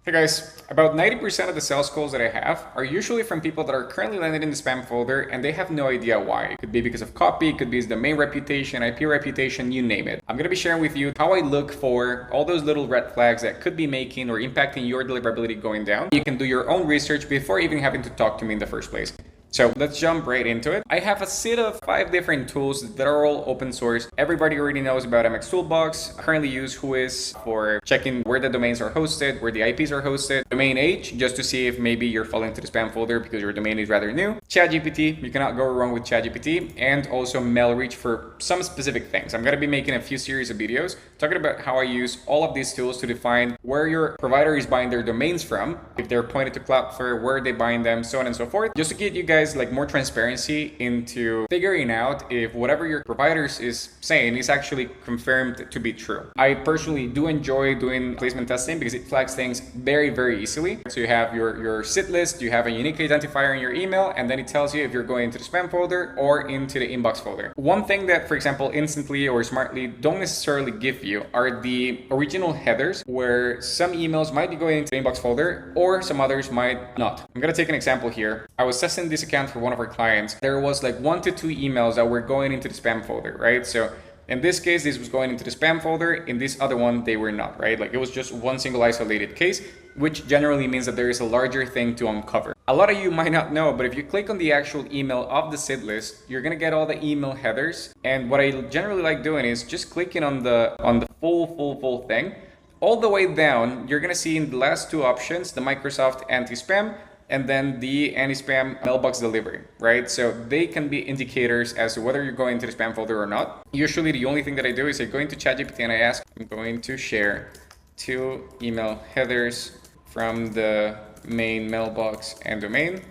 Hey guys, about 90% of the sales calls that I have are usually from people that are currently landed in the spam folder and they have no idea why. It could be because of copy, it could be domain reputation, IP reputation, you name it. I'm going to be sharing with you how I look for all those little red flags that could be making or impacting your deliverability going down. You can do your own research before even having to talk to me in the first place. So let's jump right into it. I have a set of 5 different tools that are all open source. Everybody already knows about MX Toolbox. I currently use Whois for checking where the domains are hosted, where the IPs are hosted. Domain H, just to see if maybe you're falling into the spam folder because your domain is rather new. ChatGPT, you cannot go wrong with ChatGPT. And also Mailreach for some specific things. I'm going to be making a few series of videos talking about how I use all of these tools to define where your provider is buying their domains from, if they're pointed to Cloudflare, where they buying them, so on and so forth, just to get you guys like more transparency into figuring out if whatever your providers is saying is actually confirmed to be true. I personally do enjoy doing placement testing because it flags things very easily. So you have your SIT list, you have a unique identifier in your email, and then it tells you if you're going into the spam folder or into the inbox folder. One thing that, for example, Instantly or Smartly don't necessarily give you are the original headers, where some emails might be going into the inbox folder or some others might not. I'm gonna take an example here. I was testing this account for one of our clients. There was like 1 to 2 emails that were going into the spam folder, right? So in this case, this was going into the spam folder. In this other one, they were not, right? Like it was just one single isolated case, which generally means that there is a larger thing to uncover. A lot of you might not know, but if you click on the actual email of the SID list, you're gonna get all the email headers. And what I generally like doing is just clicking on the full thing. All the way down, you're gonna see in the last 2 options, the Microsoft anti-spam and then the anti-spam mailbox delivery, right? So they can be indicators as to whether you're going to the spam folder or not. Usually the only thing that I do is I go into ChatGPT and I ask, I'm going to share 2 email headers from the main mailbox and domain.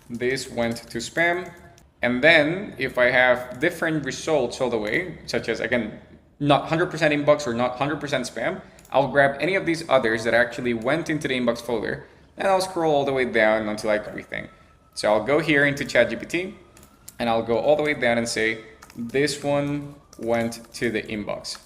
This went to spam. And then if I have different results all the way, such as again, not 100% inbox or not 100% spam, I'll grab any of these others that actually went into the inbox folder and I'll scroll all the way down until I get everything. So I'll go here into ChatGPT and I'll go all the way down and say, this one went to the inbox.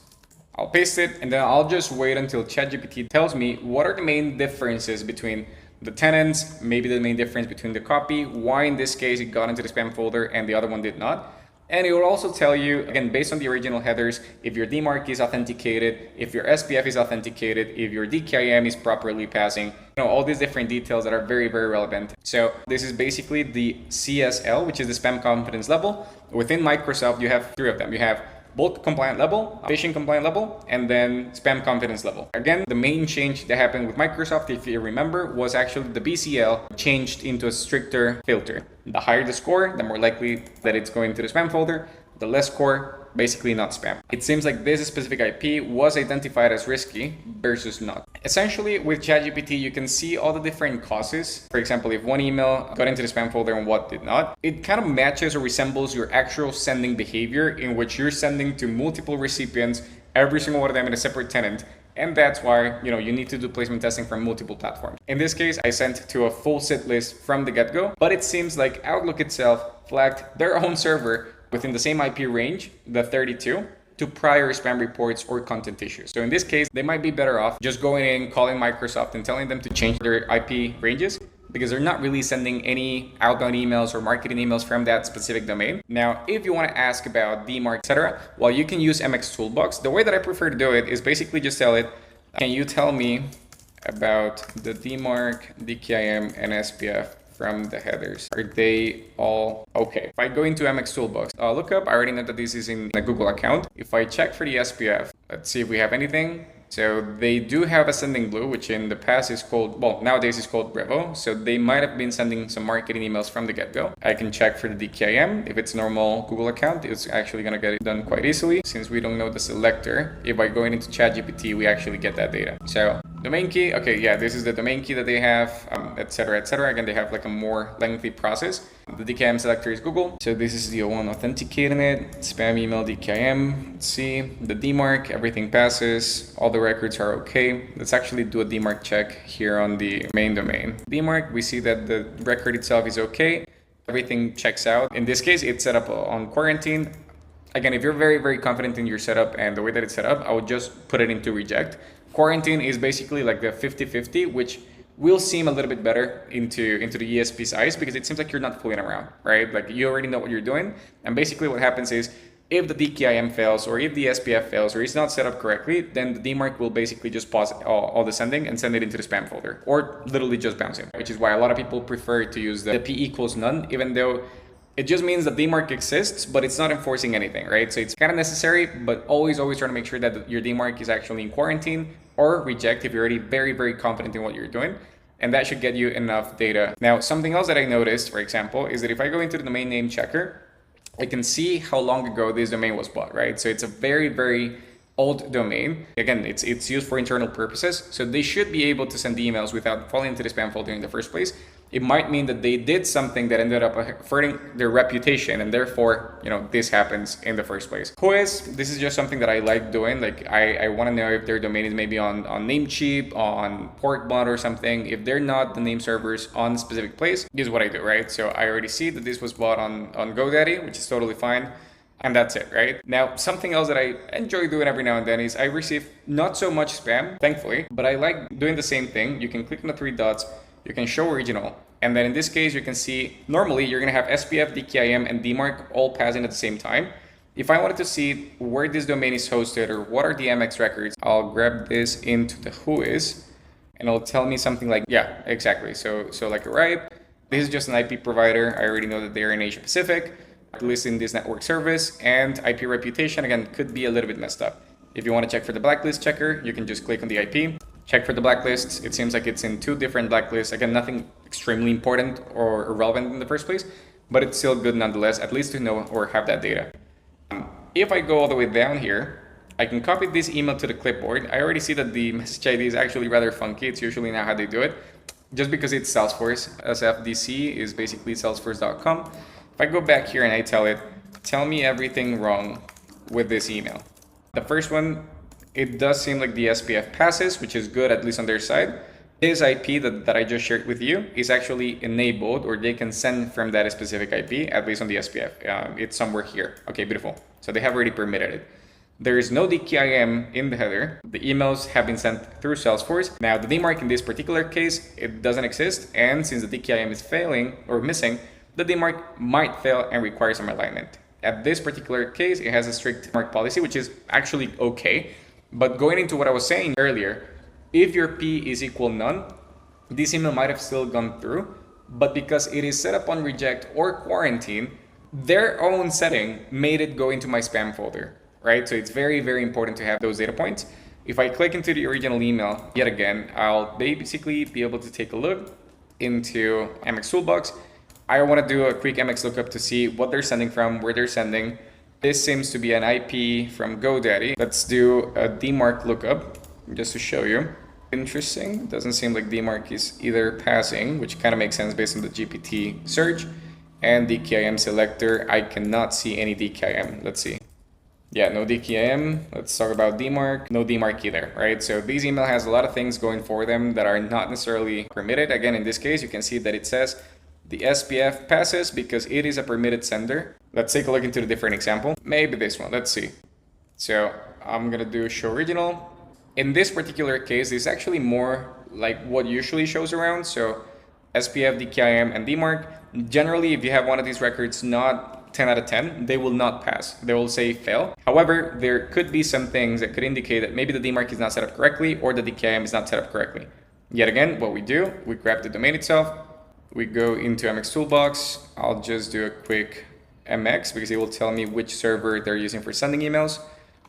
I'll paste it and then I'll just wait until ChatGPT tells me what are the main differences between the tenants, maybe the main difference between the copy, why in this case it got into the spam folder and the other one did not. And it will also tell you, again, based on the original headers, if your DMARC is authenticated, if your SPF is authenticated, if your DKIM is properly passing, all these different details that are very relevant. So this is basically the CSL, which is the spam confidence level. Within Microsoft, you have 3 of them. You have bulk compliant level, phishing compliant level, and then spam confidence level. Again, the main change that happened with Microsoft, if you remember, was actually the BCL changed into a stricter filter. The higher the score, the more likely that it's going to the spam folder. The less score, basically not spam. It seems like this specific IP was identified as risky versus not. Essentially, with ChatGPT, you can see all the different causes. For example, if one email got into the spam folder and what did not, it kind of matches or resembles your actual sending behavior in which you're sending to multiple recipients, every single one of them in a separate tenant. And that's why, you need to do placement testing from multiple platforms. In this case, I sent to a full SIT list from the get-go, but it seems like Outlook itself flagged their own server within the same IP range, the 32, to prior spam reports or content issues. So in this case, they might be better off just going in, calling Microsoft and telling them to change their IP ranges, because they're not really sending any outbound emails or marketing emails from that specific domain. Now, if you want to ask about DMARC, etc., well, you can use MX Toolbox. The way that I prefer to do it is basically just tell it, can you tell me about the DMARC, DKIM, and SPF from the headers? Are they all okay? If I go into MX Toolbox, lookup, I already know that this is in a Google account. If I check for the SPF, let's see if we have anything. So they do have a sending blue, which in the past is called, well, nowadays is called Brevo. So they might have been sending some marketing emails from the get-go. I can check for the DKIM. If it's normal Google account, it's actually gonna get it done quite easily. Since we don't know the selector, if I go into ChatGPT, we actually get that data. So domain key, okay, yeah, this is the domain key that they have, etc. Again, they have like a more lengthy process. The DKIM selector is Google. So this is the one authenticating it. Spam email DKIM. Let's see, the DMARC, everything passes. All the records are okay. Let's actually do a DMARC check here on the main domain. DMARC, we see that the record itself is okay. Everything checks out. In this case, it's set up on quarantine. Again, if you're very confident in your setup and the way that it's set up, I would just put it into reject. Quarantine is basically like the 50-50, which will seem a little bit better into the ESP's eyes, because it seems like you're not fooling around, right? Like you already know what you're doing. And basically what happens is, if the DKIM fails, or if the SPF fails, or it's not set up correctly, then the DMARC will basically just pause all the sending and send it into the spam folder, or literally just bounce it, which is why a lot of people prefer to use the P equals none, even though it just means that DMARC exists, but it's not enforcing anything, right? So it's kind of necessary, but always try to make sure that your DMARC is actually in quarantine, or reject if you're already very, very confident in what you're doing. And that should get you enough data. Now, something else that I noticed, for example, is that if I go into the domain name checker, I can see how long ago this domain was bought, right? So it's a very, very old domain. Again, it's used for internal purposes. So they should be able to send emails without falling into the spam folder in the first place. It might mean that they did something that ended up hurting their reputation, and therefore, this happens in the first place. Whois, this is just something that I like doing. Like I want to know if their domain is maybe on Namecheap, on Porkbot or something. If they're not the name servers on a specific place, this is what I do, right? So I already see that this was bought on GoDaddy, which is totally fine. And that's it, right? Now, something else that I enjoy doing every now and then is I receive not so much spam, thankfully, but I like doing the same thing. You can click on the three dots, you can show original, and then in this case, you can see normally you're going to have SPF, DKIM, and DMARC all passing at the same time. If I wanted to see where this domain is hosted or what are the MX records, I'll grab this into the Whois, and it'll tell me something like, yeah, exactly. So like arrive, this is just an IP provider. I already know that they're in Asia Pacific, listing this network service, and IP reputation, again, could be a little bit messed up. If you want to check for the blacklist checker, you can just click on the IP, check for the blacklists. It seems like it's in 2 different blacklists. Again, nothing extremely important or irrelevant in the first place, but it's still good nonetheless, at least to know or have that data. If I go all the way down here, I can copy this email to the clipboard. I already see that the message ID is actually rather funky. It's usually not how they do it, just because it's Salesforce. SFDC is basically salesforce.com. If I go back here and I tell me everything wrong with this email. The first one, it does seem like the SPF passes, which is good, at least on their side. This IP that I just shared with you is actually enabled, or they can send from that specific IP, at least on the SPF. It's somewhere here. Okay, beautiful. So they have already permitted it. There is no DKIM in the header. The emails have been sent through Salesforce. Now, the DMARC in this particular case, it doesn't exist. And since the DKIM is failing or missing, the DMARC might fail and require some alignment. At this particular case, it has a strict DMARC policy, which is actually okay. But going into what I was saying earlier, if your P is equal none, this email might have still gone through, but because it is set up on reject or quarantine, their own setting made it go into my spam folder, right? So it's very, very important to have those data points. If I click into the original email, yet again, I'll basically be able to take a look into MX Toolbox. I want to do a quick MX lookup to see what they're sending from, where they're sending. This seems to be an IP from GoDaddy. Let's do a DMARC lookup just to show you. Interesting. Doesn't seem like DMARC is either passing, which kind of makes sense based on the GPT search. And DKIM selector, I cannot see any DKIM. Let's see. Yeah, no DKIM. Let's talk about DMARC. No DMARC either, right? So this email has a lot of things going for them that are not necessarily permitted. Again, in this case, you can see that it says the SPF passes because it is a permitted sender. Let's take a look into the different example. Maybe this one. Let's see. So I'm going to do show original. In this particular case, it's actually more like what usually shows around. So SPF, DKIM, and DMARC. Generally, if you have one of these records not 10 out of 10, they will not pass. They will say fail. However, there could be some things that could indicate that maybe the DMARC is not set up correctly or the DKIM is not set up correctly. Yet again, what we do, we grab the domain itself. We go into MX Toolbox. I'll just do a quick MX because it will tell me which server they're using for sending emails.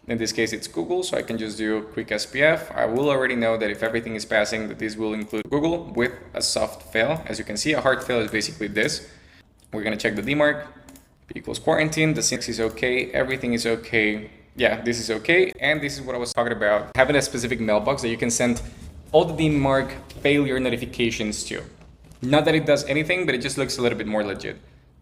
In this case, it's Google, so I can just do a quick SPF. I will already know that if everything is passing, that this will include Google with a soft fail. As you can see, a hard fail is basically this. We're going to check the DMARC. P equals quarantine. The syntax is okay. Everything is okay. Yeah, this is okay. And this is what I was talking about. Having a specific mailbox that you can send all the DMARC failure notifications to. Not that it does anything, but it just looks a little bit more legit.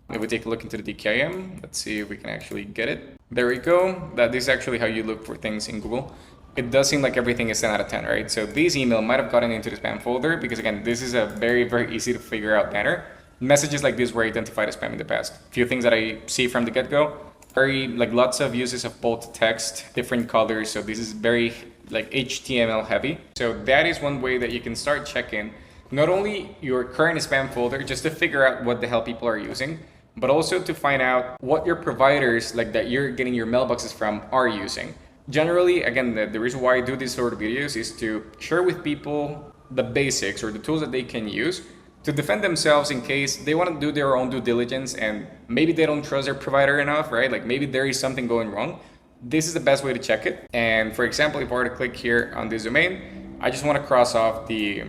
If we take a look into the DKIM, let's see if we can actually get it. There we go. That is actually how you look for things in Google. It does seem like everything is 10 out of 10, right? So this email might have gotten into the spam folder because again, this is a very, very easy to figure out pattern. Messages like this were identified as spam in the past. A few things that I see from the get-go, lots of uses of bold text, different colors. So this is very like HTML heavy. So that is one way that you can start checking not only your current spam folder just to figure out what the hell people are using, but also to find out what your providers like that you're getting your mailboxes from are using. Generally, again, the reason why I do these sort of videos is to share with people the basics or the tools that they can use to defend themselves in case they want to do their own due diligence and maybe they don't trust their provider enough, right? Like maybe there is something going wrong. This is the best way to check it. And for example, if I were to click here on this domain, I just want to cross off the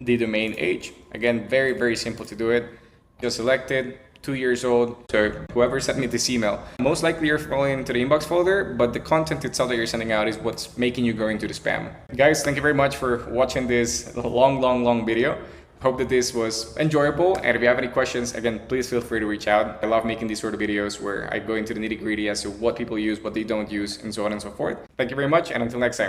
domain age. Again, very, very simple to do it. Just select it, 2 years old. So whoever sent me this email, most likely you're falling into the inbox folder, but the content itself that you're sending out is what's making you go into the spam. Guys, thank you very much for watching this long video. Hope that this was enjoyable, and if you have any questions, again, please feel free to reach out. I love making these sort of videos where I go into the nitty-gritty as to what people use, what they don't use, and so on and so forth. Thank you very much, and until next time.